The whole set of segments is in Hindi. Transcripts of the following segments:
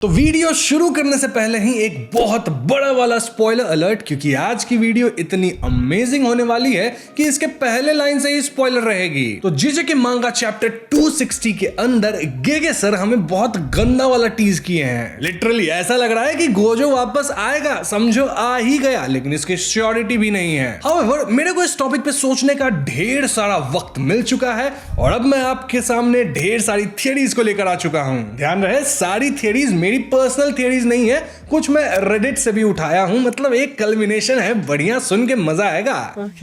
तो वीडियो शुरू करने से पहले ही एक बहुत बड़ा वाला स्पॉइलर अलर्ट, क्योंकि आज की वीडियो इतनी अमेजिंग होने वाली है कि इसके पहले लाइन से ही स्पॉइलर रहेगी। तो जेजेके मांगा चैप्टर 260 के अंदर गेगे सर हमें बहुत गंदा वाला टीज किए हैं। लिटरली ऐसा लग रहा है कि गोजो वापस आएगा, समझो आ ही गया, लेकिन इसकी श्योरिटी भी नहीं है। हाउएवर मेरे को इस टॉपिक पे सोचने का ढेर सारा वक्त मिल चुका है और अब मैं आपके सामने ढेर सारी थियरीज को लेकर आ चुका हूं। ध्यान रहे, सारी थियरीज मेरी पर्सनल थियरीज नहीं है, कुछ मैं रेडिट से भी उठाया हूं, मतलब एक कल्मिनेशन है, बढ़िया सुन के मजा आएगा।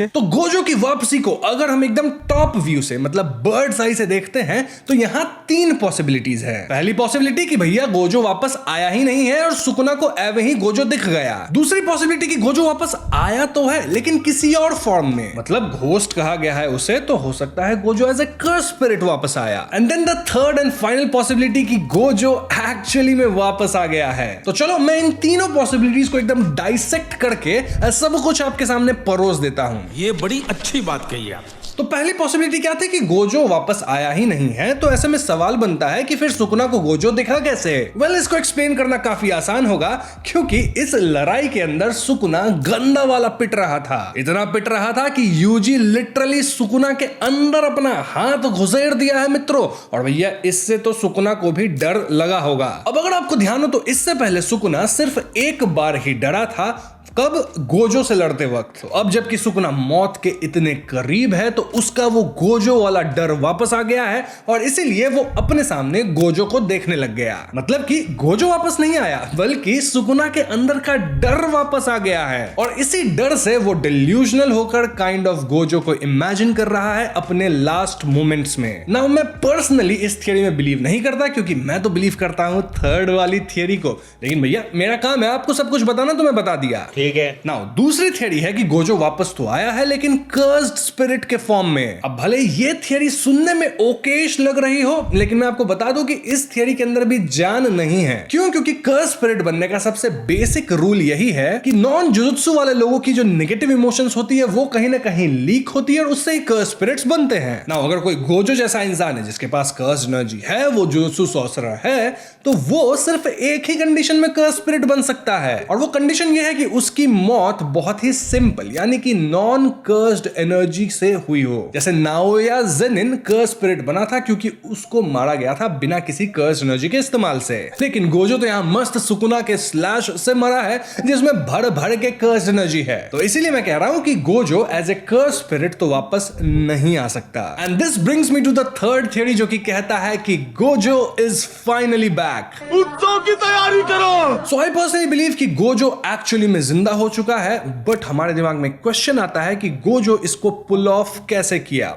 तो गोजो की वापसी को अगर हम एकदम टॉप व्यू से मतलब बर्ड्स आई से देखते हैं तो यहां तीन पॉसिबिलिटीज है। पहली पॉसिबिलिटी कि भैया गोजो वापस आया ही नहीं है और सुकुना को एवे ही गोजो दिख गया। दूसरी पॉसिबिलिटी कि गोजो वापस आया तो है लेकिन किसी और फॉर्म में, मतलब घोस्ट कहा गया है उसे, तो हो सकता है Gojo as a curse spirit वापस आया। And then the third and final possibility कि गोजो एक्चुअली में वापस आ गया है। तो चलो मैं इन तीनों पॉसिबिलिटीज को एकदम डाइसेक्ट करके सब कुछ आपके सामने परोस देता हूं। ये बड़ी अच्छी बात कही आप। तो पहली पॉसिबिलिटी क्या थी कि गोजो वापस आया ही नहीं है, तो ऐसे में सवाल बनता है कि फिर सुकुना को गोजो दिखा कैसे। इसको एक्सप्लेन करना काफी आसान होगा, क्योंकि इस लड़ाई के अंदर सुकुना गंदा वाला पिट रहा था। इतना पिट रहा था कि यूजी लिटरली सुकुना के अंदर अपना हाथ घुसेड़ दिया है मित्रों, और भैया इससे तो सुकुना को भी डर लगा होगा। अब अगर आपको ध्यान हो तो इससे पहले सुकुना सिर्फ एक बार ही डरा था, कब? गोजो से लड़ते वक्त। तो अब जबकि सुकुना मौत के इतने करीब है तो उसका वो गोजो वाला डर वापस आ गया है और इसीलिए वो अपने सामने गोजो को देखने लग गया। मतलब कि गोजो वापस नहीं आया बल्कि सुकुना के अंदर का डर वापस आ गया है, और इसी डर से वो डिल्यूजनल होकर काइंड ऑफ गोजो को इमेजिन कर रहा है अपने लास्ट मोमेंट्स में। नाउ मैं पर्सनली इस थियरी में बिलीव नहीं करता, क्योंकि मैं तो बिलीव करता हूं थर्ड वाली थियरी को, लेकिन भैया मेरा काम है आपको सब कुछ बताना, तो मैं बता दिया। ठीक है। नाउ दूसरी थियरी है कि गोजो वापस तो आया है लेकिन कर्स्ड स्पिरिट के फॉर्म में। अब भले ये थियरी सुनने में ओकेश लग रही हो, लेकिन मैं आपको बता दूं कि इस थियरी के अंदर भी जान नहीं है। क्यों? क्योंकि कर्स्ड स्पिरिट बनने का सबसे बेसिक रूल यही है कि नॉन जुजुत्सु वाले लोगों की जो नेगेटिव इमोशंस होती है वो कहीं ना कहीं लीक होती है और उससे ही कर्स्ड स्पिरिट्स बनते हैं। नाउ अगर कोई गोजो जैसा इंसान है जिसके पास कर्स्ड एनर्जी है, वो जुजुत्सु सॉर्सरर है, तो वो सिर्फ एक ही कंडीशन में कर्स्ड स्पिरिट बन सकता है, और वो कंडीशन ये है कि उसकी मौत बहुत ही सिंपल यानी कि नॉन कर्स्ड एनर्जी से हुई हो। जैसे नाओया जेनिन कर्स्ड स्पिरिट बना था क्योंकि उसको मारा गया था बिना किसी कर्स्ड एनर्जी के इस्तेमाल से, लेकिन गोजो तो यहाँ मस्त सुकुना के स्लैश से मरा है जिसमें भर भर के कर्स्ड एनर्जी है। तो इसीलिए मैं कह रहा हूं कि Gojo as a cursed spirit तो वापस नहीं आ सकता। And this brings me to the third theory, जो कि कहता है कि गोजो इज फाइनली बैक। उत्सव की तैयारी करो। सो आई पर्सनली बिलीव कि गोजो एक्चुअली में जिंदा हो चुका है, बट हमारे दिमाग में क्वेश्चन आता है कि गोजो इसको पुल ऑफ कैसे किया।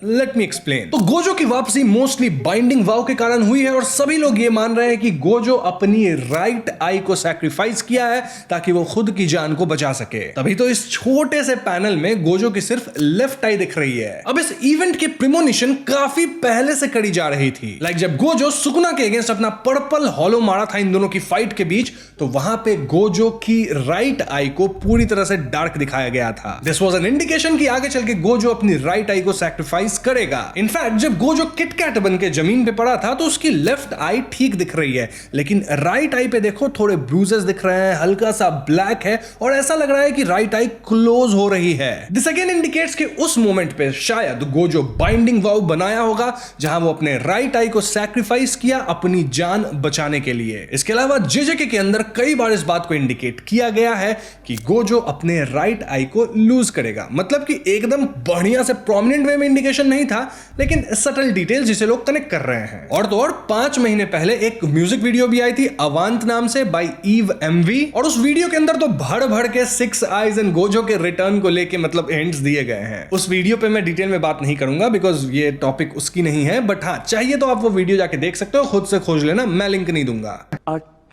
Let me explain. तो गोजो की वापसी मोस्टली बाइंडिंग वाव के कारण हुई है, और सभी लोग ये मान रहे हैं कि गोजो अपनी राइट आई को सैक्रिफाइस किया है ताकि वो खुद की जान को बचा सके। तभी तो इस छोटे से पैनल में गोजो की सिर्फ लेफ्ट आई दिख रही है। अब इस इवेंट की प्रिमोनिशन काफी पहले से करी जा रही थी। जब गोजो सुकुना के अगेंस्ट अपना पर्पल हॉलो मारा था इन दोनों की फाइट के बीच, तो वहां पे गोजो की राइट आई को पूरी तरह से डार्क दिखाया गया था। दिस वाज एन इंडिकेशन कि आगे चल के गोजो अपनी राइट आई को सैक्रिफाइस करेगा। इनफैक्ट जब गोजो किटकैट बन के जमीन पे पड़ा था तो उसकी लेफ्ट आई ठीक दिख रही है, लेकिन राइट आई पे देखो थोड़े ब्रूजेस दिख रहे हैं, हल्का सा ब्लैक है और ऐसा लग रहा है कि राइट आई क्लोज हो रही है। दिस अगेन इंडिकेट्स कि उस मोमेंट पे शायद गोजो बाइंडिंग वाव बनाया होगा जहां वो अपने राइट आई को सैक्रिफाइस किया अपनी जान बचाने के लिए। इसके अलावा जेजेके के अंदर कई बार इस बात को इंडिकेट किया गया है कि गोजो अपने राइट आई को लूज करेगा, मतलब कि एकदम बढ़िया से प्रोमिनेंट वे में इंडिकेशन नहीं था, लेकिन सटल डिटेल जिसे लोग कनेक्ट कर रहे हैं। और तो और 5 महीने पहले एक म्यूजिक वीडियो भी आई थी अवांत नाम से बाय ईव एमवी, और उस वीडियो के अंदर तो भड़ भड़ के 6 आइज एंड गोजो के रिटर्न को लेके मतलब हिंट्स दिए गए हैं। उस वीडियो पे मैं डिटेल में बात नहीं करूंगा बिकॉज ये टॉपिक उसकी नहीं है, बट हाँ चाहिए तो आप वो वीडियो जाके देख सकते हो, खुद से खोज लेना, मैं लिंक नहीं दूंगा।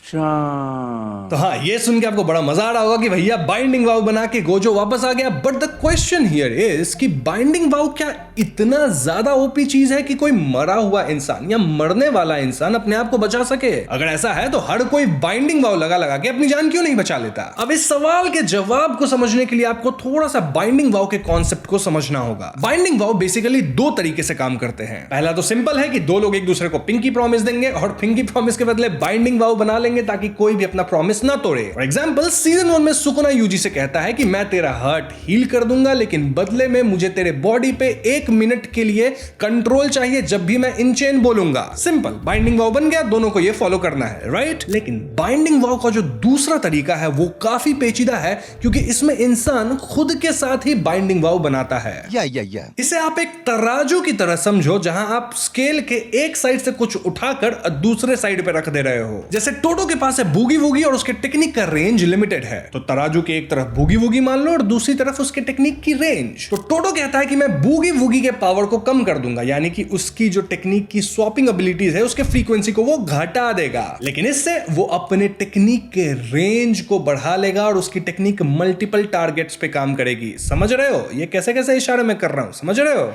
तो हाँ, ये सुन के आपको बड़ा मजा आ रहा होगा कि भैया बाइंडिंग वाव बना के गोजो वापस आ गया। But the question here is कि बाइंडिंग वाव क्या इतना ज्यादा ओपी चीज है कि कोई मरा हुआ इंसान या मरने वाला इंसान अपने आप को बचा सके? अगर ऐसा है तो हर कोई बाइंडिंग वाव लगा लगा के अपनी जान क्यों नहीं बचा लेता? अब इस सवाल के जवाब को समझने के लिए आपको थोड़ा सा बाइंडिंग वाव के कॉन्सेप्ट को समझना होगा। बाइंडिंग वाव बेसिकली दो तरीके से काम करते हैं। पहला तो सिंपल है कि दो लोग एक दूसरे को पिंकी प्रॉमिस देंगे और पिंकी प्रॉमिस के बदले बाइंडिंग वाव बना लेंगे ताकि कोई भी अपना प्रॉमिस ना तोड़े। फॉर एग्जांपल, सीजन 1 में सुकुना यूजी से कहता है कि मैं तेरा हर्ट हील कर दूंगा, लेकिन बदले में मुझे तेरे बॉडी पे 1 मिनट के लिए कंट्रोल चाहिए जब भी मैं इनचेन बोलूंगा। सिंपल, बाइंडिंग वाव बन गया, दोनों को ये फॉलो करना है, राइट? लेकिन बाइंडिंग वाव का जो दूसरा तरीका है वो काफी पेचीदा है, क्योंकि इसमें इंसान खुद के साथ ही बाइंडिंग वाव बनाता है। इसे आप एक तराजू की तरह समझो, जहां आप स्केल के एक साइड से कुछ उठाकर दूसरे साइड पे रख दे रहे हो। जैसे टोटो के पास है बूगी वूगी और उसके टेक्निक का रेंज लिमिटेड है, तो तराजू के एक तरफ बूगी वूगी मान लो और दूसरी तरफ उसके टेक्निक की रेंज। तो टोटो कहता है कि मैं बूगी वूगी के पावर को कम कर दूंगा, यानी कि उसकी जो टेक्निक की स्वैपिंग एबिलिटीज है उसके फ्रीक्वेंसी को वो घटा देगा, लेकिन इससे वो अपने टेक्निक के रेंज को बढ़ा लेगा और उसकी टेक्निक मल्टीपल टारगेट्स पे काम करेगी। समझ रहे हो ये कैसे कैसे इशारे में कर रहा हूं? समझ रहे हो?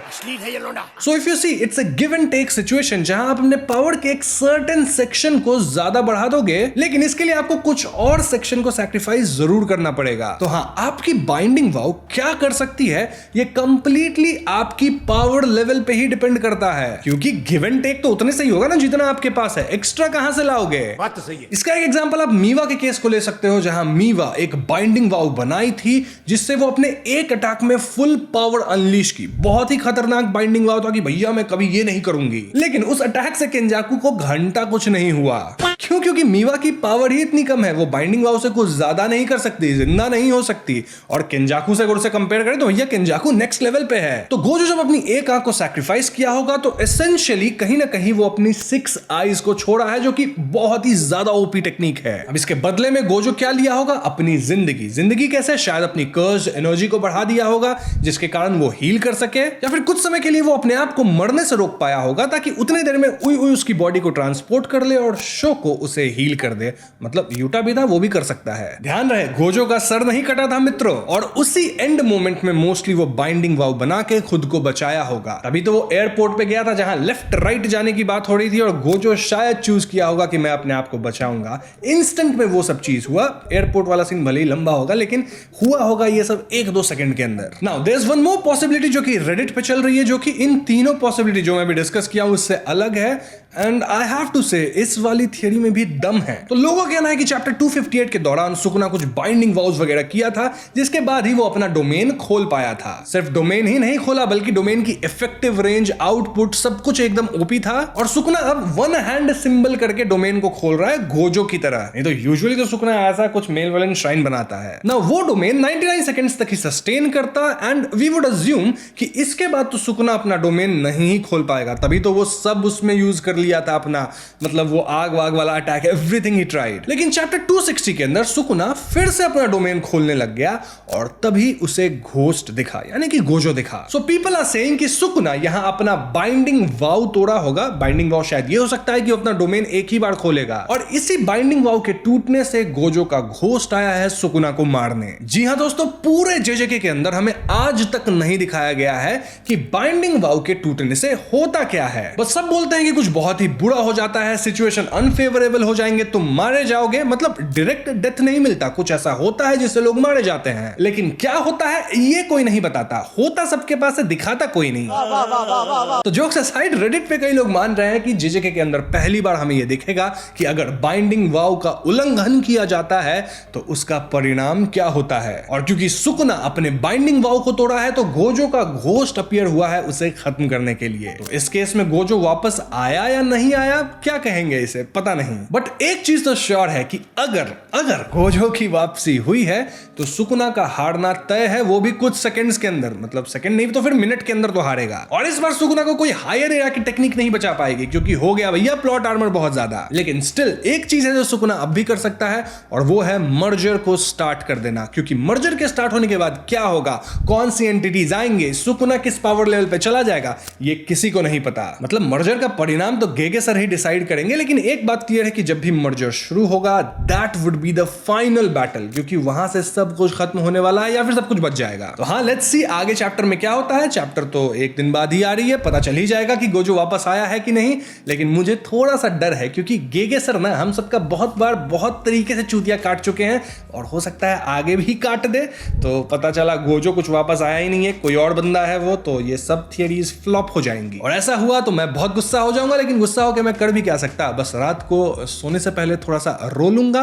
So if you see, it's a give and take situation, जहां आप अपने पावर के एक सर्टेन सेक्शन को ज्यादा बढ़ा दोगे, लेकिन इसके लिए आपको कुछ और सेक्शन को सैक्रिफाइस जरूर करना पड़ेगा। तो हाँ, आपकी बाइंडिंग वाव क्या कर सकती है ये कंप्लीटली आपकी पावर लेवल पे ही डिपेंड करता है, क्योंकि गिव एंड टेक तो उतने से ही होगा ना जितना आपके पास है, एक्स्ट्रा कहां से लाओगे? बात तो सही है। इसका एक एग्जांपल आप मीवा के केस को ले सकते हो, जहां मीवा एक बाइंडिंग वाव बनाई थी जिससे वो अपने एक अटैक में फुल पावर अनलीश की। बहुत ही खतरनाक बाइंडिंग वाव था कि भैया मैं कभी ये नहीं करूंगी, लेकिन उस अटैक से केंजाकू को घंटा कुछ नहीं हुआ। क्यों? क्योंकि मीवा की पावर ही इतनी कम है, वो बाइंडिंग वाव से कुछ ज्यादा नहीं कर सकती, जिंदा नहीं हो सकती। और केंजाकू से अगर उसे कंपेयर करें तो भैया केंजाकू नेक्स्ट लेवल पे है। तो गोजो जब अपनी एक आंख को सैक्रिफाइस किया होगा तो एसेंशियली कहीं ना कहीं वो अपनी 6 आईज को छोड़ा है, जो कि बहुत ही ज्यादा ओपी टेक्निक है। अब इसके बदले में गोजो क्या लिया होगा? अपनी जिंदगी। जिंदगी कैसे? शायद अपनी कर्ज एनर्जी को बढ़ा दिया होगा, जिसके कारण वो हील कर सके, या फिर कुछ समय के लिए वो अपने आप को मरने से रोक पाया होगा ताकि उतनी देर में उई उई उसकी बॉडी को ट्रांसपोर्ट कर ले और शो को उसे हील कर दे। मतलब यूटा भी था, वो भी कर सकता है। ध्यान रहे, गोजो का सर नहीं कटा था मित्रों, और उसी एंड मोमेंट में मोस्टली वो बाइंडिंग वाव बना के खुद को बचाया होगा। तभी तो वो एयरपोर्ट पे गया था जहां लेफ्ट राइट जाने की बात हो रही थी, और गोजो शायद चूज किया होगा कि मैं अपने आप को बचाऊंगा। इंस्टेंट में वो सब चीज हुआ। एयरपोर्ट वाला सीन भले ही लंबा होगा, लेकिन हुआ होगा ये सब 1-2 सेकंड के अंदर। Now there is one more possibility जो कि रेडिट पे चल रही है, जो कि इन तीनों पॉसिबिलिटी जो मैं भी डिस्कस किया हूं उससे अलग है, एंड आई हैव टू से इस वाली थियरी में भी दम है। तो लोगों का कहना है कि चैप्टर 258 के दौरान सुकुना कुछ बाइंडिंग वाव्स वगैरह किया था, जिसके बाद ही वो अपना डोमेन खोल पाया था। सिर्फ डोमेन ही नहीं खोला, बल्कि डोमेन की इफेक्टिव रेंज, आउटपुट, सब कुछ एकदम ओपी था। और सुकुना अब वन हैंड सिंबल करके डोमेन को खोल रहा है गोजो की तरह। नहीं तो यूजुअली तो सुकुना ऐसा कुछ मेल वालन श्राइन बनाता है ना। वो डोमेन 99 सेकंड्स तक ही सस्टेन करता, एंड वी वुड अज्यूम कि इसके बाद तो सुकुना अपना डोमेन नहीं ही खोल पाएगा। तभी तो वो सब उसमें यूज कर लिया था अपना, मतलब वो आग वाग वाला अटैक, एवरीथिंग ही ट्राइड। लेकिन चैप्टर 260 के अंदर सुकुना फिर से अपना डोमेन खोलने लग गया, और तभी उसे घोस्ट दिखा, यानी कि गोजो दिखा। सो पीपल आर सेइंग कि सुकुना यहां अपना बाइंडिंग वाव तोड़ा होगा। बाइंडिंग वाव शायद ये हो सकता है कि वो अपना डोमेन एक ही बार खोलेगा, और इसी बाइंडिंग वाव के टूटने से गोजो का घोस्ट आया है सुकुना को मारने। जी हां दोस्तों, पूरे जेजेके के अंदर हमें आज तक नहीं दिखाया गया है कि बाइंडिंग वाव के टूटने से होता क्या है। बस सब बोलते हैं कि कुछ बहुत ही बुरा हो जाता है, सिचुएशन अनफेवरेबल हो जाएंगे, तुम मारे जाओगे। मतलब डायरेक्ट डेथ नहीं मिलता, कुछ ऐसा होता है जिससे लोग मारे जाते हैं, लेकिन क्या होता है ये कोई नहीं बताता। होता सबके पास है, दिखाता कोई नहीं। तो जोक्स असाइड, रेडिट पे कई लोग मान रहे हैं कि जेजेके के अंदर पहली बार हमें यह दिखेगा कि अगर बाइंडिंग वाव का उल्लंघन किया जाता है तो उसका परिणाम क्या होता है। और क्योंकि सुकुना अपने बाइंडिंग वाव को तोड़ा है, तो गोजो का घोस्ट अपीयर हुआ है उसे खत्म करने के लिए। तो इस केस में गोजो वापस आया या नहीं आया, क्या कहेंगे इसे, पता नहीं। बट एक चीज तो श्योर है कि अगर गोजो की वापसी हुई है तो सुकुना का हारना तय है, वो भी कुछ सेकंड्स के अंदर। मतलब सेकंड नहीं तो फिर मिनट के अंदर तो हारेगा। और इस बार सुकुना को कोई हायर एरा की टेक्निक नहीं बचा पाएगी, क्योंकि हो गया भैया प्लॉट आर्मर बहुत ज्यादा। लेकिन स्टिल एक चीज है जो सुकुना अब भी कर सकता है, और वो है मर्जर को स्टार्ट कर देना। क्योंकि मर्जर के स्टार्ट होने के बाद क्या होगा, कौन सी एंटिटीज आएंगे, सुकुना किस पावर लेवल पे चला जाएगा, ये किसी को नहीं पता। मतलब मर्जर का परिणाम तो तो गेगे सर ही डिसाइड करेंगे, लेकिन एक बात क्लियर है कि जब भी मर्जर शुरू होगा that would be the final battle, क्योंकि वहां से सब कुछ खत्म होने वाला है या फिर सब कुछ बच जाएगा। तो हाँ, लेट्स सी आगे चैप्टर में क्या होता है। चैप्टर तो एक दिन बाद ही आ रही है, पता चल ही जाएगा कि गोजो वापस आया है कि नहीं। लेकिन मुझे थोड़ा सा डर है क्योंकि गेगे सर ना हम सबका बहुत बार बहुत तरीके से चूतिया काट चुके हैं और हो सकता है आगे भी काट दे। तो पता चला गोजो कुछ वापस आया ही नहीं है, कोई और बंदा है वो, तो ये सब थियरीज फ्लॉप हो जाएंगी। और ऐसा हुआ तो मैं बहुत गुस्सा हो जाऊंगा, लेकिन गुस्सा होकर मैं कर भी क्या सकता, बस रात को सोने से पहले थोड़ा सा रो लूंगा।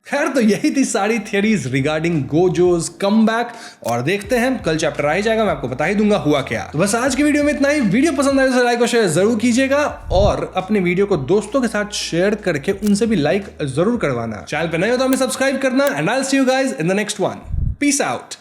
खैर, तो यही थी सारी थियरीज रिगार्डिंग गोजोस कमबैक, और देखते हैं कल चैप्टर आ ही जाएगा, मैं आपको बता ही दूंगा हुआ क्या। तो बस आज की वीडियो में इतना ही। वीडियो पसंद आए तो लाइक और शेयर जरूर कीजिएगा, और अपने वीडियो को दोस्तों के साथ शेयर करके उनसे भी लाइक जरूर करवाना। चैनल पे नए हो तो हमें सब्सक्राइब करना, and I will see you guys in the next one. Peace out.